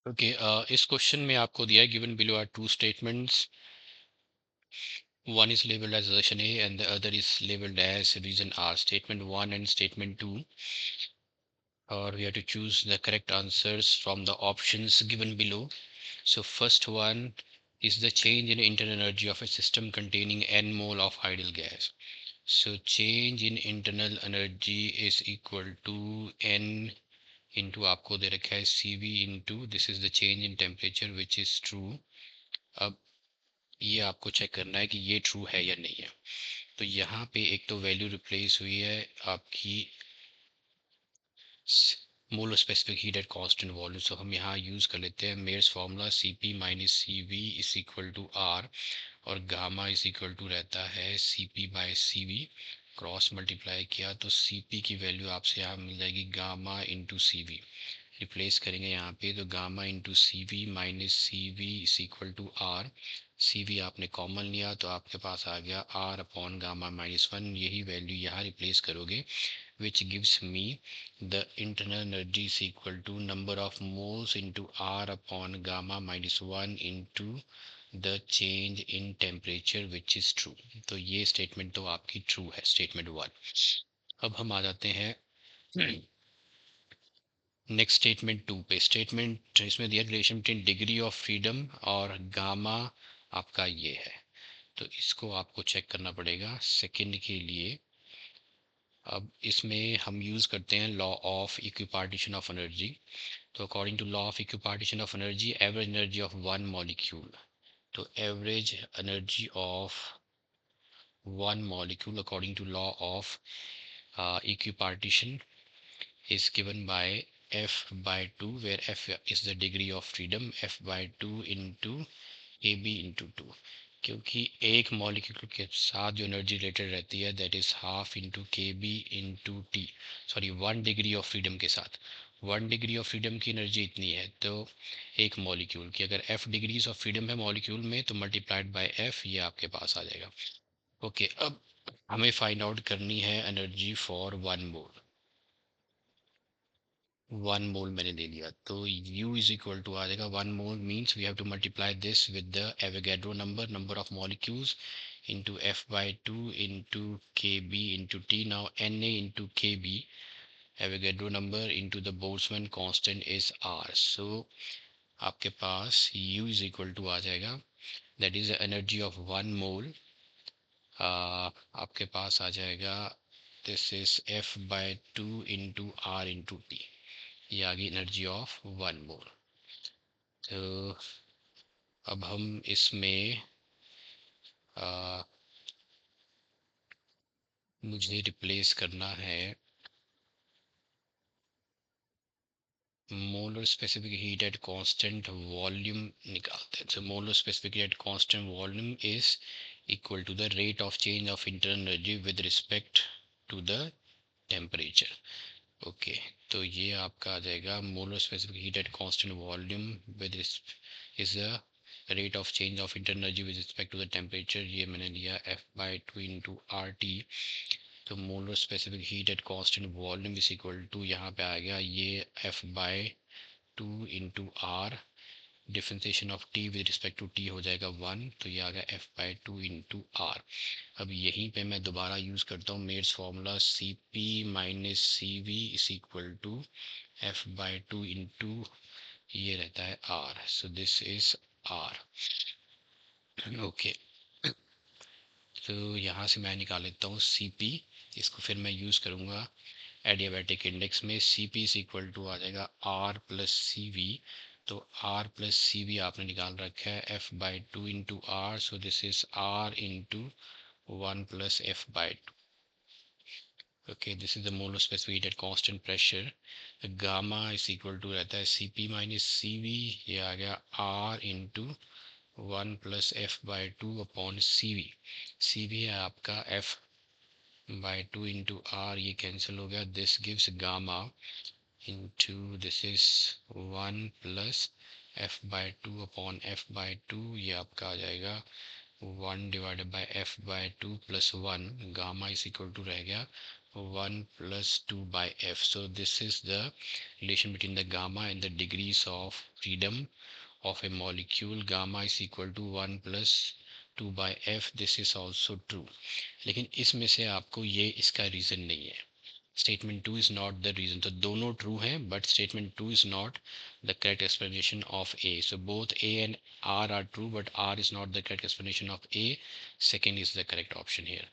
Okay, इस question में आपको दिया है given below are two statements. One is labeled as assertion A and the other is labeled as reason R. Statement 1 and statement 2, or we have to choose the correct answers from the options given below. So first one is the change in internal energy of a system containing n mole of ideal gas. So change in internal energy is equal to n into आपको दे रखा है CV into this is the change in temperature which is true. अब ये आपको check करना है कि ये ट्रू है या नहीं है. तो यहाँ पे एक तो वैल्यू रिप्लेस हुई है आपकी molar specific heat at constant volume. So हम यहाँ यूज कर लेते हैं Mayer's formula CP minus CV is equal to R, और गामा इज इक्वल टू रहता है CP by CV. Cross multiply किया तो CP की वैल्यू आपसे यहाँ मिल जाएगी गामा इंटू CV. रिप्लेस करेंगे यहाँ पे तो gamma into CV minus CV is equal to R. CV आपने कॉमन लिया तो आपके पास आ गया R अपॉन गामा माइनस 1. यही वैल्यू यहाँ रिप्लेस करोगे which gives me the internal energy is equal to number of moles into R upon gamma minus 1 into the change in temperature which is true. तो ये statement तो आपकी true है, statement 1. अब हम आ जाते हैं नेक्स्ट स्टेटमेंट 2 पे. स्टेटमेंट इसमें दिया relation between degree of freedom और गामा आपका ये है. तो इसको आपको चेक करना पड़ेगा सेकंड के लिए. अब इसमें हम यूज़ करते हैं law of equipartition of energy. तो according to law of equipartition of energy average energy of one molecule, तो average energy of one molecule according to law of equipartition is given by F by 2, where F is the degree of freedom, F by 2 into AB into 2. क्योंकि एक molecule के साथ जो energy related रहती है that is half into K B into T. Sorry, 1 degree of freedom के साथ 1 degree of freedom की एनर्जी इतनी है. तो एक मॉलिक्यूल की अगर F डिग्रीज ऑफ फ्रीडम है मॉलिक्यूल में तो मल्टीप्लाइड बाय F ये आपके पास आ जाएगा. ओके, अब हमें फाइंड आउट करनी है एनर्जी फॉर 1 मोल. 1 मोल मैंने ले लिया तो U इज इक्वल टू आ जाएगा 1 mole means we have to multiply this with the Avogadro number, number of molecules into F by 2 into Kb into T. Now Na into Kb, Avogadro number into the Boltzmann constant is R. So आपके पास U is equal to आ जाएगा, that is the energy of 1 mole. आपके पास आ जाएगा this is F by 2 into R into T. ये आ गई energy of 1 मोल. तो अब हम इसमें मुझे रिप्लेस करना है molar specific heat at constant volume निकालते हैं. So molar specific heat at constant volume is equal to the rate of change of internal energy with respect to the temperature. Okay, तो ये आपका आ जाएगा molar specific heat at constant volume with is the rate of change of internal energy with respect to the temperature. ये मैंने लिया F by 2 into RT. तो molar specific heat at constant volume is equal to यहाँ पे आ गया ये F by 2 into R. Differentiation of T with respect to T हो जाएगा 1, तो ये आ गया F by 2 इंटू R. अब यहीं पे मैं दोबारा यूज़ करता हूँ Mayer's formula CP minus CV is equal to F by 2 into ये रहता है R. So this is R. Okay, तो यहाँ से मैं निकाल लेता हूँ CP. इसको फिर मैं यूज़ करूँगा एडियाबैटिक इंडेक्स में. CP इज इक्वल टू आ जाएगा R प्लस CV. तो R प्लस CV आपने निकाल रखा है F by 2 into R. So this is R into 1 plus F by 2. Okay, this is the molar specific heat at constant pressure. Gamma is equal to रहता है CP minus CV. ये आ गया R into 1 plus F by 2 upon CV. CV है आपका F by 2 into R. ये cancel हो गया. This gives gamma into this is 1 plus F by 2 upon F by 2. ये आपका आ जाएगा 1 divided by F by 2 plus 1. Gamma is equal to रह गया 1 plus 2 by f. So this is the relation between the gamma and the degrees of freedom of a molecule. Gamma is equal to 1 plus 2 by f. This is also true. लेकिन इसमें से आपको ये इसका reason नहीं है. Statement 2 is not the reason. तो दोनों true हैं, but statement 2 is not the correct explanation of A. So both A and R are true, but R is not the correct explanation of A. Second is the correct option here.